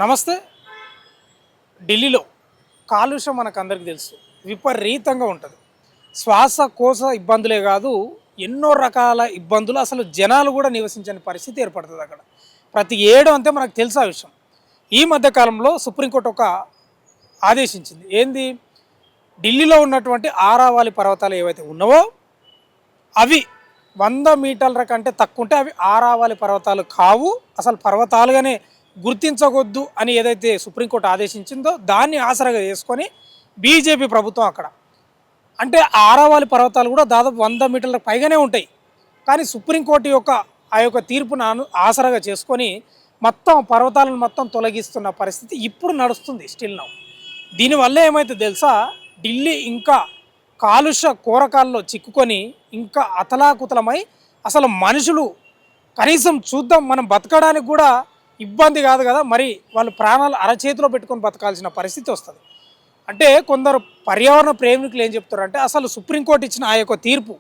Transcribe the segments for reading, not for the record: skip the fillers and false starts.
నమస్తే. ఢిల్లీలో కాలుష్యం మనకందరికీ తెలుసు. విపరీతంగా ఉంటుంది. శ్వాసకోశ ఇబ్బందులే కాదు, ఎన్నో రకాల ఇబ్బందులు, అసలు జనాలు కూడా నివసించని పరిస్థితి ఏర్పడుతుంది అక్కడ. ప్రతి ఏడు అంతే మనకు తెలుసు ఆ విషయం. ఈ మధ్య కాలంలో సుప్రీంకోర్టు ఒక ఆదేశించింది. ఏంది? ఢిల్లీలో ఉన్నటువంటి ఆరావాలి పర్వతాలు ఏవైతే ఉన్నావో అవి 100 మీటర్ల కంటే తక్కువ ఉంటే అవి ఆరావాలి పర్వతాలు కావు, అసలు పర్వతాలుగానే గుర్తించవద్దు అని ఏదైతే సుప్రీంకోర్టు ఆదేశించిందో దాన్ని ఆసరాగా చేసుకొని బీజేపీ ప్రభుత్వం అక్కడ, అంటే ఆరావాలి పర్వతాలు కూడా దాదాపు 100 మీటర్ల పైగానే ఉంటాయి. కానీ సుప్రీంకోర్టు యొక్క ఆ యొక్క తీర్పును ఆసరాగా చేసుకొని మొత్తం పర్వతాలను మొత్తం తొలగిస్తున్న పరిస్థితి ఇప్పుడు నడుస్తుంది స్టిల్ నౌ. దీనివల్ల ఏమైతే తెలుసా, ఢిల్లీ ఇంకా కాలుష్య కోరకాల్లో చిక్కుకొని ఇంకా అతలాకుతలమై అసలు మనుషులు కనీసం చూద్దాం మనం బతకడానికి కూడా ఇబ్బంది కాదు కదా, మరి వాళ్ళు ప్రాణాలు అరచేతిలో పెట్టుకొని బతకాల్సిన పరిస్థితి వస్తుంది. అంటే కొందరు పర్యావరణ ప్రేమికులు ఏం చెప్తారంటే అసలు సుప్రీంకోర్టు ఇచ్చిన ఆ యొక్క తీర్పు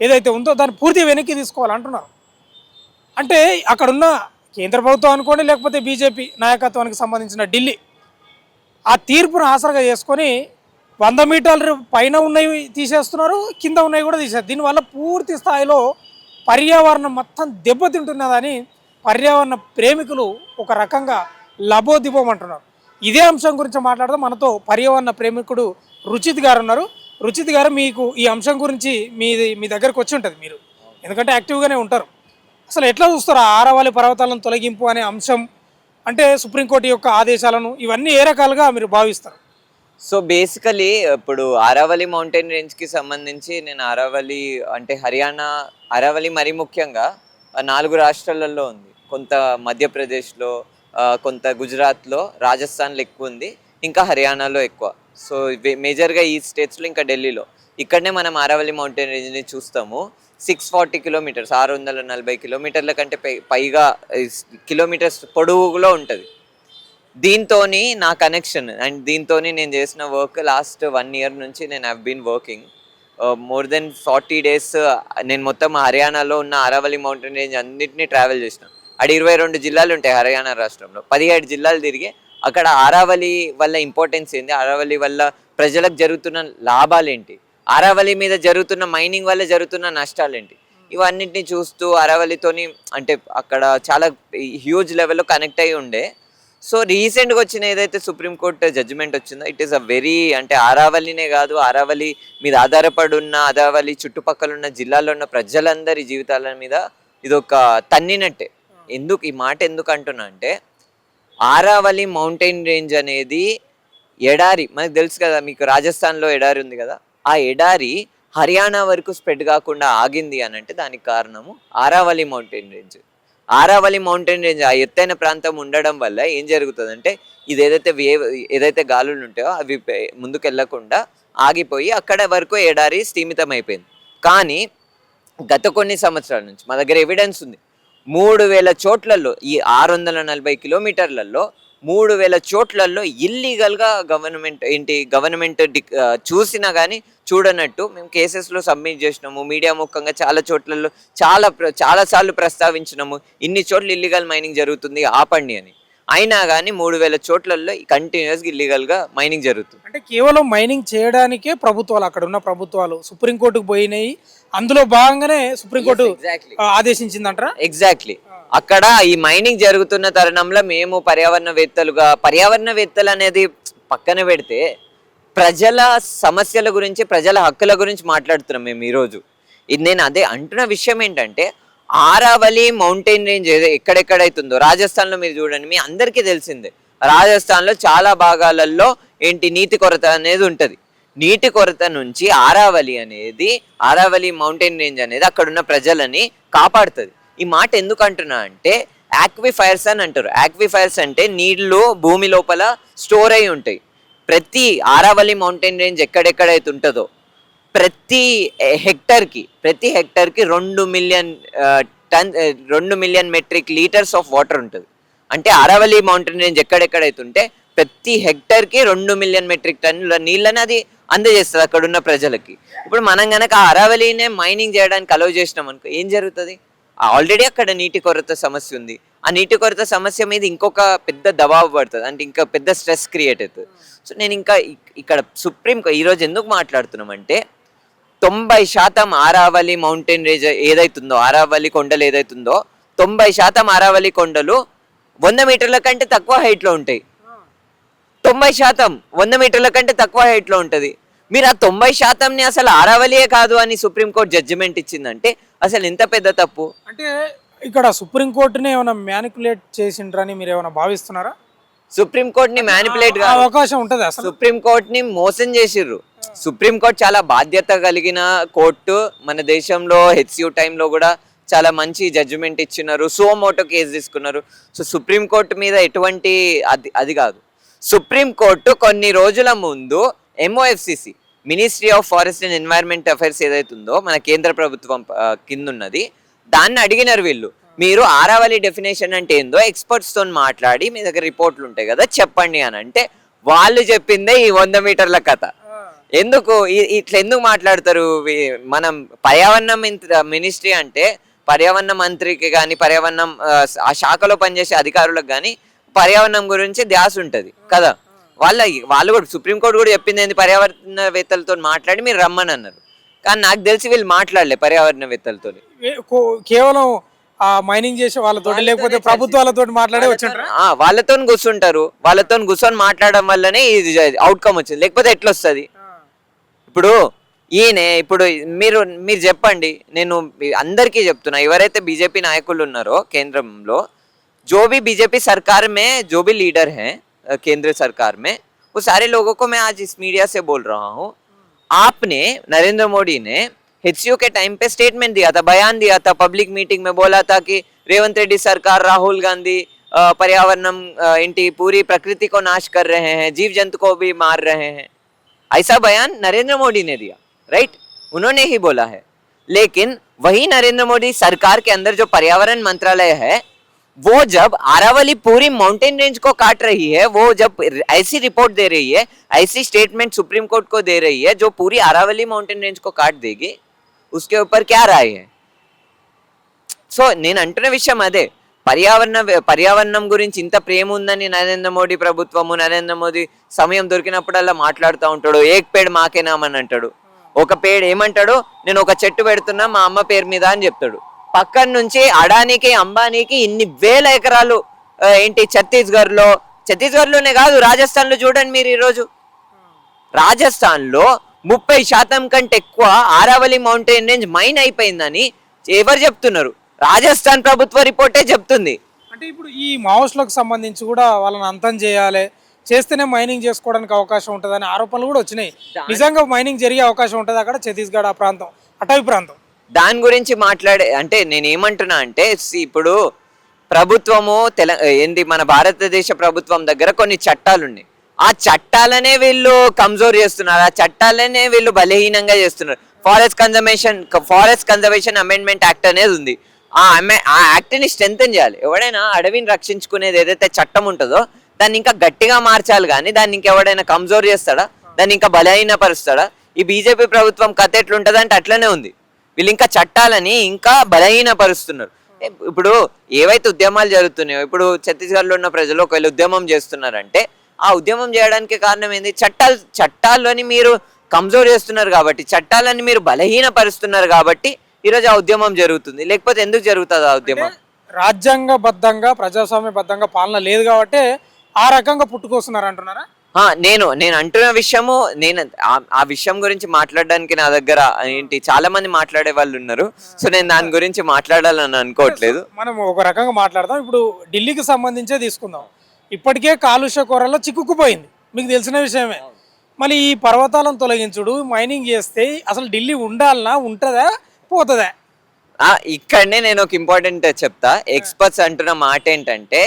ఏదైతే ఉందో దాన్ని పూర్తి వెనక్కి తీసుకోవాలంటున్నారు. అంటే అక్కడున్న కేంద్ర ప్రభుత్వం అనుకోండి, లేకపోతే బీజేపీ నాయకత్వానికి సంబంధించిన ఢిల్లీ ఆ తీర్పును ఆసరాగా చేసుకొని 100 మీటర్ల పైన ఉన్నవి తీసేస్తున్నారు, కింద ఉన్నవి కూడా తీసేస్తారు. దీనివల్ల పూర్తి స్థాయిలో పర్యావరణం మొత్తం దెబ్బతింటున్నదని పర్యావరణ ప్రేమికులు ఒక రకంగా లబోదిబోమంటున్నారు. ఇదే అంశం గురించి మాట్లాడదాం. మనతో పర్యావరణ ప్రేమికుడు రుచిత్ గారు ఉన్నారు. రుచిత్ గారు, మీకు ఈ అంశం గురించి మీ దగ్గరకు వచ్చి ఉంటుంది, మీరు ఎందుకంటే యాక్టివ్గానే ఉంటారు. అసలు ఎట్లా చూస్తారు ఆరావాలి పర్వతాలను తొలగింపు అనే అంశం, అంటే సుప్రీంకోర్టు యొక్క ఆదేశాలను, ఇవన్నీ ఏ రకాలుగా మీరు భావిస్తారు? సో బేసికలీ ఇప్పుడు ఆరావళి మౌంటైన్ రేంజ్కి సంబంధించి నేను ఆరావళి అంటే హర్యానా, ఆరావళి మరీ ముఖ్యంగా 4 రాష్ట్రాలలో ఉంది. కొంత మధ్యప్రదేశ్లో, కొంత గుజరాత్లో, రాజస్థాన్లో ఎక్కువ ఉంది, ఇంకా హర్యానాలో ఎక్కువ. సో మేజర్గా ఈ స్టేట్స్లో, ఇంకా ఢిల్లీలో. ఇక్కడనే మనం ఆరావళి మౌంటైన్ రేంజ్ని చూస్తాము. 640 కిలోమీటర్స్, 640 కిలోమీటర్ల కంటే పైగా కిలోమీటర్స్ పొడవులో ఉంటుంది. దీంతో నా కనెక్షన్ అండ్ దీంతో నేను చేసిన వర్క్ లాస్ట్ 1 ఇయర్ నుంచి నేను have been working more than 40 days. నేను మొత్తం హర్యానాలో ఉన్న ఆరావళి మౌంటైన్ రేంజ్ అన్నింటినీ ట్రావెల్ చేసిన. అక్కడ 22 జిల్లాలు ఉంటాయి హర్యానా రాష్ట్రంలో. 17 జిల్లాలు తిరిగి అక్కడ ఆరావళి వల్ల ఇంపార్టెన్స్ ఏంటి, ఆరావళి వల్ల ప్రజలకు జరుగుతున్న లాభాలు ఏంటి, ఆరావళి మీద జరుగుతున్న మైనింగ్ వల్ల జరుగుతున్న నష్టాలు ఏంటి, ఇవన్నింటినీ చూస్తూ ఆరావళితోని అంటే అక్కడ చాలా హ్యూజ్ లెవెల్లో కనెక్ట్ అయ్యి ఉండే. సో రీసెంట్గా వచ్చిన ఏదైతే సుప్రీంకోర్టు జడ్జిమెంట్ వచ్చిందో, ఇట్ ఈస్ అ వెరీ, అంటే ఆరావళినే కాదు, ఆరావళి మీద ఆధారపడి ఉన్న, ఆరావళి చుట్టుపక్కల ఉన్న జిల్లాల్లో ఉన్న ప్రజలందరి జీవితాల మీద ఇది ఒక తన్నినట్టే. ఎందుకు ఈ మాట ఎందుకు అంటున్నా అంటే, ఆరావళి మౌంటైన్ రేంజ్ అనేది ఎడారి, మనకు తెలుసు కదా, మీకు రాజస్థాన్లో ఎడారి ఉంది కదా, ఆ ఎడారి హర్యానా వరకు స్ప్రెడ్ కాకుండా ఆగింది అని అంటే దానికి కారణము Aravalli mountain range. Aravalli mountain range ఆ ఎత్తైన ప్రాంతం ఉండడం వల్ల ఏం జరుగుతుందంటే, ఇది ఏదైతే గాలులు ఉంటాయో అవి ముందుకు వెళ్లకుండా ఆగిపోయి అక్కడ వరకు ఎడారి స్థీమితం అయిపోయింది. కానీ గత కొన్ని సంవత్సరాల నుంచి మా దగ్గర ఎవిడెన్స్ ఉంది. 3000 చోట్లలో, ఈ 640 కిలోమీటర్లలో 3000 చోట్లలో ఇల్లీగల్గా గవర్నమెంట్ చూసినా కానీ చూడనట్టు మేము కేసెస్లో సబ్మిట్ చేసినాము. మీడియా ముఖంగా చాలా చోట్లలో చాలా సార్లు ప్రస్తావించినాము, ఇన్ని చోట్ల ఇల్లీగల్ మైనింగ్ జరుగుతుంది, ఆపండి అని. అయినా కానీ 3000 చోట్లలో కంటిన్యూస్గా ఇల్లీగల్గా మైనింగ్ జరుగుతుంది. అంటే కేవలం మైనింగ్ చేయడానికే ప్రభుత్వాలు, అక్కడ ఉన్న ప్రభుత్వాలు సుప్రీంకోర్టుకు పోయినాయి, అందులో భాగంగానే సుప్రీంకోర్టు ఆదేశించిందంటారా? ఎగ్జాక్ట్లీ. అక్కడ ఈ మైనింగ్ జరుగుతున్న తరుణంలో మేము పర్యావరణవేత్తలు అనేది పక్కన పెడితే ప్రజల సమస్యల గురించి, ప్రజల హక్కుల గురించి మాట్లాడుతున్నాం మేము ఈరోజు. ఇది నేను అదే అంటున్న విషయం ఏంటంటే, ఆరావళి మౌంటైన్ రేంజ్ ఎక్కడెక్కడైతుందో రాజస్థాన్లో మీరు చూడండి, మీ అందరికీ తెలిసిందే, రాజస్థాన్లో చాలా భాగాలలో నీటి కొరత అనేది ఉంటుంది. నీటి కొరత నుంచి ఆరావళి మౌంటైన్ రేంజ్ అనేది అక్కడున్న ప్రజలని కాపాడుతుంది. ఈ మాట ఎందుకు అంటున్నా అంటే, ఆక్విఫైర్స్ అని అంటారు. ఆక్విఫైర్స్ అంటే నీళ్లు భూమి లోపల స్టోర్ అయి ఉంటాయి. ప్రతి ఆరావళి మౌంటైన్ రేంజ్ ఎక్కడెక్కడైతే ఉంటుందో ప్రతి హెక్టర్కి 2 million metric litres of water ఉంటుంది. అంటే ఆరావళి మౌంటైన్ రేంజ్ ఎక్కడెక్కడైతే ఉంటే ప్రతి హెక్టర్కి 2 మిలియన్ మెట్రిక్ టన్నుల నీళ్ళని అది అందజేస్తుంది అక్కడ ఉన్న ప్రజలకి. ఇప్పుడు మనం కనుక ఆరావళినే మైనింగ్ చేయడానికి అలౌ చేసినాం అనుకో ఏం జరుగుతుంది? ఆల్రెడీ అక్కడ నీటి కొరత సమస్య ఉంది. ఆ నీటి కొరత సమస్య మీద ఇంకొక పెద్ద దబావు పడుతుంది, అంటే ఇంకా పెద్ద స్ట్రెస్ క్రియేట్ అవుతుంది. సో నేను ఇంకా ఇక్కడ ఈరోజు ఎందుకు మాట్లాడుతున్నామంటే 90% ఆరావళి మౌంటైన్ రేంజ్ ఏదైతుందో, ఆరావళి కొండలు ఏదైతుందో 90% ఆరావళి కొండలు 100 మీటర్ల కంటే తక్కువ హైట్లో ఉంటాయి. 90% 100 మీటర్ల కంటే తక్కువ హైట్లో ఉంటుంది. మీరు ఆ 90%ని అసలు ఆరావళియే కాదు అని సుప్రీంకోర్టు జడ్జిమెంట్ ఇచ్చిందంటే అసలు ఎంత పెద్ద తప్పు. అంటే ఇక్కడ సుప్రీంకోర్టుని ఏమైనా మ్యానిపులేట్ చేసిండ్రని మీరు ఏమైనా భావిస్తున్నారా? సుప్రీంకోర్టుని మ్యానిపులేట్ గా అవకాశం ఉంటుంది అసలు? సుప్రీంకోర్టుని మోసం చేసిర్రు. సుప్రీంకోర్టు చాలా బాధ్యత కలిగిన కోర్టు. మన దేశంలో హెచ్సియు టైంలో కూడా చాలా మంచి జడ్జిమెంట్ ఇచ్చినారు, సుమోటో కేసు తీసుకున్నారు. సో సుప్రీంకోర్టు మీద ఎటువంటి అది కాదు. సుప్రీంకోర్టు కొన్ని రోజుల ముందు MOFCC, ministry of forest and environment affairs ఏదైతుందో మన కేంద్ర ప్రభుత్వం కింద ఉన్నది, దాన్ని అడిగినారు వీళ్ళు, మీరు ఆరావళి డెఫినేషన్ అంటే ఏందో ఎక్స్పర్ట్స్ తో మాట్లాడి మీ దగ్గర రిపోర్ట్లు ఉంటాయి కదా చెప్పండి అని అంటే వాళ్ళు చెప్పిందే ఈ 100 మీటర్ల కథ. ఎందుకు ఇట్లా ఎందుకు మాట్లాడతారు? మనం పర్యావరణ మినిస్ట్రీ అంటే పర్యావరణ మంత్రికి కానీ పర్యావరణం ఆ శాఖలో పనిచేసే అధికారులకు కానీ పర్యావరణం గురించి ధ్యాస ఉంటుంది కదా. వాళ్ళు కూడా సుప్రీంకోర్టు కూడా చెప్పింది ఏంది, పర్యావరణవేత్తలతో మాట్లాడి మీరు రమ్మని అన్నారు. కానీ నాకు తెలిసి వీళ్ళు మాట్లాడలే పర్యావరణవేత్తలతో, కేవలం మైనింగ్ చేసే వాళ్ళతో లేకపోతే ప్రభుత్వాలతో మాట్లాడే వచ్చింటారు. వాళ్ళతో కూర్చుంటారు, వాళ్ళతో కూర్చొని మాట్లాడడం వల్లనే ఇది అవుట్కమ్ వచ్చింది, లేకపోతే ఎట్లా వస్తుంది? ఇప్పుడు ఇప్పుడు మీరు చెప్పండి, నేను అందరికీ చెప్తున్నా, ఎవరైతే బీజేపీ నాయకులు ఉన్నారో కేంద్రంలో, जो भी बीजेपी सरकार में जो भी लीडर हैं केंद्र सरकार में, वो सारे लोगों को मैं आज इस मीडिया से बोल रहा हूँ, आपने नरेंद्र मोदी ने HCU के टाइम पे स्टेटमेंट दिया था, बयान दिया था, पब्लिक मीटिंग में बोला था कि रेवंत रेड्डी सरकार, राहुल गांधी पर्यावरणम इनकी पूरी प्रकृति को नाश कर रहे हैं, जीव जंतु को भी मार रहे हैं. ऐसा बयान नरेंद्र मोदी ने दिया, राइट? उन्होंने ही बोला है. लेकिन वही नरेंद्र मोदी सरकार के अंदर जो पर्यावरण मंत्रालय है, वो जब आरावली पूरी माउंटेन रेंज को काट रही है, वो जब ऐसी रिपोर्ट दे रही है, ऐसी स्टेटमेंट सुप्रीम कोर्ट को दे रही है जो पूरी आरावली माउंटेन रेंज को काट देगी, उसके ऊपर क्या राय है? సో నేను అంటున్న విషయం అదే, పర్యావరణం గురించి ఇంత ప్రేమ ఉందని నరేంద్ర మోడీ ప్రభుత్వము, నరేంద్ర మోదీ సమయం దొరికినప్పుడల్లా మాట్లాడుతూ ఉంటాడు. ఏక్ పేడ్ మాకే నామ్ అని అంటాడు. ఒక పేడ్ ఏమంటాడు, నేను ఒక చెట్టు పెడుతున్నా మా అమ్మ పేరు మీద అని చెప్తాడు. పక్కన నుంచి అడానీకి అంబానీకి ఇన్ని వేల ఎకరాలు ఛత్తీస్గఢ్లోనే కాదు, రాజస్థాన్లో చూడండి మీరు. ఈరోజు రాజస్థాన్లో 30% కంటే ఎక్కువ ఆరావళి మౌంటైన్ రేంజ్ మైన్ అయిపోయిందని ఎవరు చెప్తున్నారు? రాజస్థాన్ ప్రభుత్వ రిపోర్టే చెప్తుంది. అంటే ఇప్పుడు ఈ మావోస్టులకు సంబంధించి కూడా వాళ్ళని అంతం చేయాలి, చేస్తేనే మైనింగ్ చేసుకోవడానికి అవకాశం ఉంటుంది అనే ఆరోపణలు కూడా వచ్చినాయి. నిజంగా మైనింగ్ జరిగే అవకాశం ఉంటుంది అక్కడ ఛత్తీస్గఢ్ ఆ ప్రాంతం, అటవీ ప్రాంతం? దాని గురించి అంటే నేను ఏమంటున్నా అంటే, ఇప్పుడు ప్రభుత్వము మన భారతదేశ ప్రభుత్వం దగ్గర కొన్ని చట్టాలు ఉన్నాయి. ఆ చట్టాలనే వీళ్ళు కమ్జోర్ చేస్తున్నారు, ఆ చట్టాలనే వీళ్ళు బలహీనంగా చేస్తున్నారు. ఫారెస్ట్ కన్జర్వేషన్ అమెండ్మెంట్ యాక్ట్ అనేది ఉంది. ఆ యాక్ట్ని స్ట్రెంథెన్ చేయాలి. ఎవడైనా అడవిని రక్షించుకునేది ఏదైతే చట్టం ఉంటుందో దాన్ని ఇంకా గట్టిగా మార్చాలి, కానీ దాన్ని ఇంకెవడైనా కమ్జోర్ చేస్తాడా, దాన్ని ఇంకా బలహీనపరుస్తాడా? ఈ బీజేపీ ప్రభుత్వం కథ ఎట్లుంటుంది అంటే అట్లనే ఉంది. వీళ్ళు ఇంకా చట్టాలని ఇంకా బలహీనపరుస్తున్నారు. ఇప్పుడు ఏవైతే ఉద్యమాలు జరుగుతున్నాయో, ఇప్పుడు ఛత్తీస్గఢ్లో ఉన్న ప్రజలు ఒకవేళ ఉద్యమం చేస్తున్నారంటే ఆ ఉద్యమం చేయడానికి కారణం ఏంది? చట్టాలని మీరు కమ్జోర్ చేస్తున్నారు కాబట్టి, చట్టాలని మీరు బలహీనపరుస్తున్నారు కాబట్టి ఈరోజు ఆ ఉద్యమం జరుగుతుంది. లేకపోతే ఎందుకు జరుగుతుంది ఆ ఉద్యమం? రాజ్యాంగబద్ధంగా ప్రజాస్వామ్యబద్ధంగా పాలన లేదు కాబట్టి ఆ రకంగా పుట్టుకొస్తున్నారు అంటున్నారా? నేను అంటున్న విషయము, నేను ఆ విషయం గురించి మాట్లాడడానికి నా దగ్గర చాలా మంది మాట్లాడే వాళ్ళు ఉన్నారు. సో నేను దాని గురించి మాట్లాడాలని అనుకోవట్లేదు. మనం ఒక రకంగా మాట్లాడదాం. ఇప్పుడు ఢిల్లీకి సంబంధించే తీసుకుందాం. ఇప్పటికే కాలుష్య కూరల్లో చిక్కుకుపోయింది, మీకు తెలిసిన విషయమే. మళ్ళీ ఈ పర్వతాలను తొలగించుడు, మైనింగ్ చేస్తే అసలు ఢిల్లీ ఉండాలనా, ఉంటుందా, పోతుందా? ఇక్కడనే నేను ఒక ఇంపార్టెంట్ చెప్తా. ఎక్స్పర్ట్స్ అంటున్న మాట ఏంటంటే,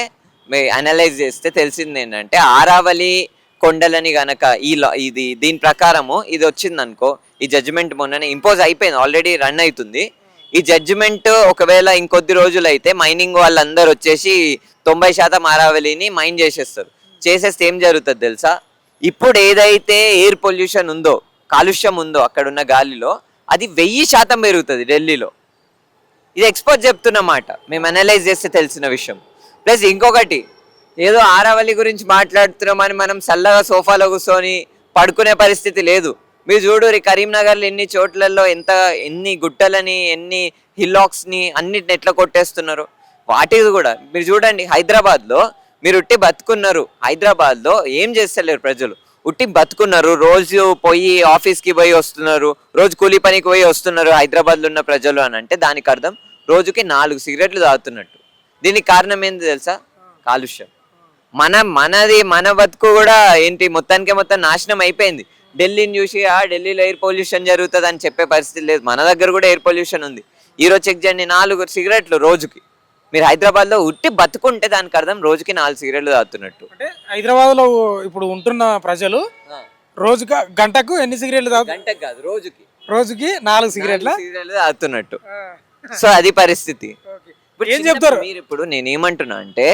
అనలైజ్ చేస్తే తెలిసింది ఏంటంటే, ఆరావళి కొండలని గనక దీని ప్రకారము ఇది వచ్చింది అనుకో, ఈ జడ్జిమెంట్ మొన్ననే ఇంపోజ్ అయిపోయింది, ఆల్రెడీ రన్ అవుతుంది. ఈ జడ్జిమెంట్ ఒకవేళ ఇంకొద్ది రోజులు అయితే మైనింగ్ వాళ్ళందరూ వచ్చేసి 90% ఆరావళిని మైన్ చేసేస్తారు. చేసేస్తే ఏం జరుగుతుంది తెలుసా? ఇప్పుడు ఏదైతే ఎయిర్ పొల్యూషన్ ఉందో, కాలుష్యం ఉందో అక్కడ ఉన్న గాలిలో, అది 1000% పెరుగుతుంది ఢిల్లీలో. ఇది ఎక్స్పర్ట్ చెప్తున్నమాట, మేము అనలైజ్ చేస్తే తెలిసిన విషయం. ప్లస్ ఇంకొకటి, ఏదో ఆరావళి గురించి మాట్లాడుతున్నామని మనం చల్లగా సోఫాలో కూర్చొని పడుకునే పరిస్థితి లేదు. మీరు చూడు కరీంనగర్లో ఎన్ని చోట్లలో ఎన్ని గుట్టలని, ఎన్ని హిల్లాక్స్ని అన్నిటిని ఎట్లా కొట్టేస్తున్నారు. వాటిది కూడా మీరు చూడండి, హైదరాబాద్లో మీరు ఉట్టి బతుకున్నారు. హైదరాబాద్లో ఏం చేస్తలేరు ప్రజలు, ఉట్టి బతుకున్నారు. రోజు పోయి ఆఫీస్కి పోయి వస్తున్నారు, రోజు కూలీ పనికి పోయి వస్తున్నారు హైదరాబాద్లో ఉన్న ప్రజలు అని అంటే దానికి అర్థం రోజుకి 4 సిగరెట్లు తాగుతున్నట్టు. దీనికి కారణం ఏంటి తెలుసా? కాలుష్యం. మన బతుకు కూడా ఏంటి మొత్తం నాశనం అయిపోయింది. ఢిల్లీని చూసి ఢిల్లీలో ఎయిర్ పొల్యూషన్ జరుగుతుంది అని చెప్పే పరిస్థితి లేదు. మన దగ్గర కూడా ఎయిర్ పొల్యూషన్ ఉంది. ఈరోజు చెక్ చేయండి, 4 సిగరెట్లు రోజుకి. మీరు హైదరాబాద్లో ఉట్టి బతుకుంటే దానికి అర్థం రోజుకి 4 సిగరెట్లు తాగుతున్నట్టు. అంటే హైదరాబాద్లో ఇప్పుడు ఉంటున్న ప్రజలు రోజుగా గంటకు ఎన్ని సిగరెట్లు తాగుతారు? గంటకు కాదు, రోజుకి 4 సిగరెట్ల సిగరెట్లు తాగుతున్నట్టు. సో అది పరిస్థితి. ఏం చెప్తారు మీరు ఇప్పుడు నేనేమంటున్నా అంటే,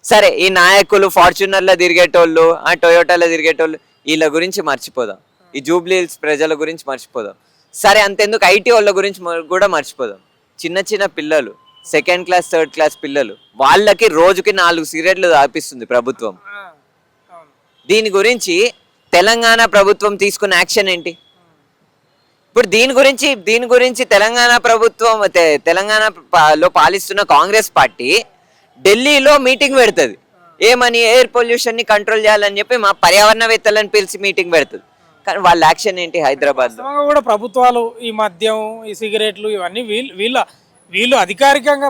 సరే ఈ నాయకులు ఫార్చునర్లో తిరిగేటోళ్ళు, టొయోటాలో తిరిగేటోళ్ళు, వీళ్ళ గురించి మర్చిపోదాం. ఈ జూబ్లీ హిల్స్ ప్రజల గురించి మర్చిపోదాం. సరే అంతెందుకు ఐటీ వాళ్ళ గురించి కూడా మర్చిపోదాం. చిన్న పిల్లలు, 2nd క్లాస్ 3rd క్లాస్ పిల్లలు, వాళ్ళకి రోజుకి 4 సిగరెట్లు తాపిస్తుంది ప్రభుత్వం. దీని గురించి తెలంగాణ ప్రభుత్వం తీసుకున్న యాక్షన్ ఏంటి? ఇప్పుడు దీని గురించి తెలంగాణ ప్రభుత్వం, తెలంగాణలో పాలిస్తున్న కాంగ్రెస్ పార్టీ ఢిల్లీలో మీటింగ్ పెడుతుంది. ఏమని? ఎయిర్ పొల్యూషన్ ని కంట్రోల్ చేయాలని చెప్పి మా పర్యావరణవేత్తలను పిలిచి మీటింగ్ పెడుతుంది. కానీ వాళ్ళ యాక్షన్ ఏంటి? హైదరాబాద్ కూడా ప్రభుత్వాలు ఈ మద్యం, ఈ సిగరెట్లు ఇవన్నీ వీళ్ళు అధికారికంగా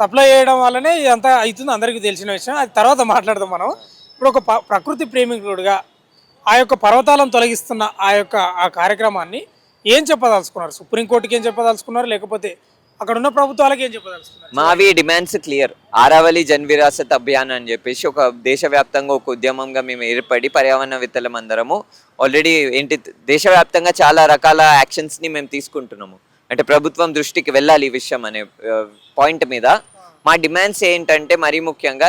సప్లై చేయడం వల్లనే ఇదంతా అవుతుంది, అందరికీ తెలిసిన విషయం. అది తర్వాత మాట్లాడదాం మనం. ఇప్పుడు ఒక ప్రకృతి ప్రేమికుడుగా ఆ యొక్క పర్వతాలను తొలగిస్తున్న ఆ కార్యక్రమాన్ని ఏం చెప్పదలుచుకున్నారు? సుప్రీంకోర్టుకి ఏం చెప్పదలుచుకున్నారు, లేకపోతే అక్కడ ఉన్న ప్రభుత్వాలకి ఏం చెప్పదలుచుకున్నారు? మావి డిమాండ్స్ క్లియర్. ఆరావళి జన్ విరాసత్ అభియాన్ అని చెప్పేసి ఒక దేశవ్యాప్తంగా ఒక ఉద్యమంగా మేము ఏర్పడి పర్యావరణవేత్తలం అందరము ఆల్రెడీ దేశవ్యాప్తంగా చాలా రకాల యాక్షన్స్ని మేము తీసుకుంటున్నాము. అంటే ప్రభుత్వం దృష్టికి వెళ్ళాలి ఈ విషయం అనే పాయింట్ మీద. మా డిమాండ్స్ ఏంటంటే మరీ ముఖ్యంగా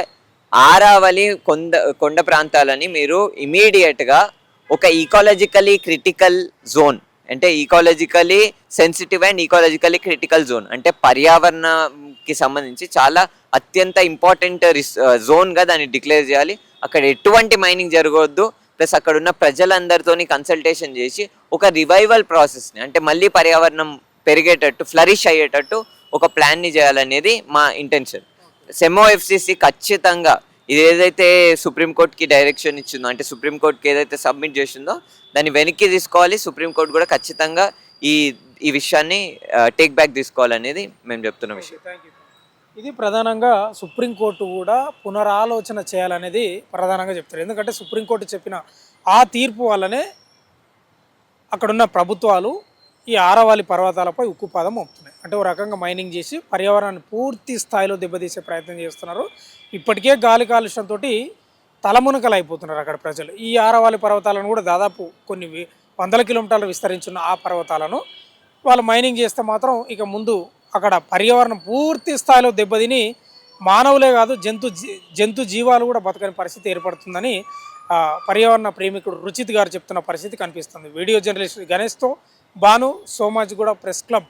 ఆరావళి కొండ ప్రాంతాలని మీరు ఇమీడియట్గా ఒక ఈకాలజికలీ క్రిటికల్ జోన్, అంటే ఈకాలజికలీ సెన్సిటివ్ అండ్ ఈకాలజికలీ క్రిటికల్ జోన్, అంటే పర్యావరణకి సంబంధించి చాలా అత్యంత ఇంపార్టెంట్ జోన్గా దాన్ని డిక్లేర్ చేయాలి. అక్కడ ఎటువంటి మైనింగ్ జరగవద్దు. ప్లస్ అక్కడ ఉన్న ప్రజలందరితోని కన్సల్టేషన్ చేసి ఒక రివైవల్ ప్రాసెస్ని, అంటే మళ్ళీ పర్యావరణం పెరిగేటట్టు, ఫ్లరిష్ అయ్యేటట్టు ఒక ప్లాన్ని చేయాలనేది మా ఇంటెన్షన్. MOFCC ఖచ్చితంగా ఇది ఏదైతే సుప్రీంకోర్టుకి డైరెక్షన్ ఇచ్చిందో, అంటే సుప్రీంకోర్టుకి ఏదైతే సబ్మిట్ చేసిందో దాన్ని వెనక్కి తీసుకోవాలి. సుప్రీంకోర్టు కూడా ఖచ్చితంగా ఈ విషయాన్ని టేక్ బ్యాక్ తీసుకోవాలనేది మేము చెప్తున్న విషయం. ఇది ప్రధానంగా సుప్రీంకోర్టు కూడా పునరాలోచన చేయాలనేది ప్రధానంగా చెప్తారు. ఎందుకంటే సుప్రీంకోర్టు చెప్పిన ఆ తీర్పు వల్లనే అక్కడున్న ప్రభుత్వాలు ఈ ఆరావళి పర్వతాలపై ఉక్కుపాదం మోపుతున్నాయి. అంటే ఓ రకంగా మైనింగ్ చేసి పర్యావరణాన్ని పూర్తి స్థాయిలో దెబ్బతీసే ప్రయత్నం చేస్తున్నారు. ఇప్పటికే గాలి కాలుష్యంతో తలమునకలు అయిపోతున్నారు అక్కడ ప్రజలు. ఈ ఆరావళి పర్వతాలను కూడా దాదాపు కొన్ని 100 కిలోమీటర్లు విస్తరించిన ఆ పర్వతాలను వాళ్ళు మైనింగ్ చేస్తే మాత్రం ఇక ముందు అక్కడ పర్యావరణం పూర్తి స్థాయిలో దెబ్బతిని మానవులే కాదు జంతు జీవాలు కూడా బతకని పరిస్థితి ఏర్పడుతుందని పర్యావరణ ప్రేమికుడు రుచిత్ గారు చెప్తున్న పరిస్థితి కనిపిస్తుంది. వీడియో జర్నలిస్ట్ గణేష్తో భాను, సోమాజిగూడ ప్రెస్ క్లబ్.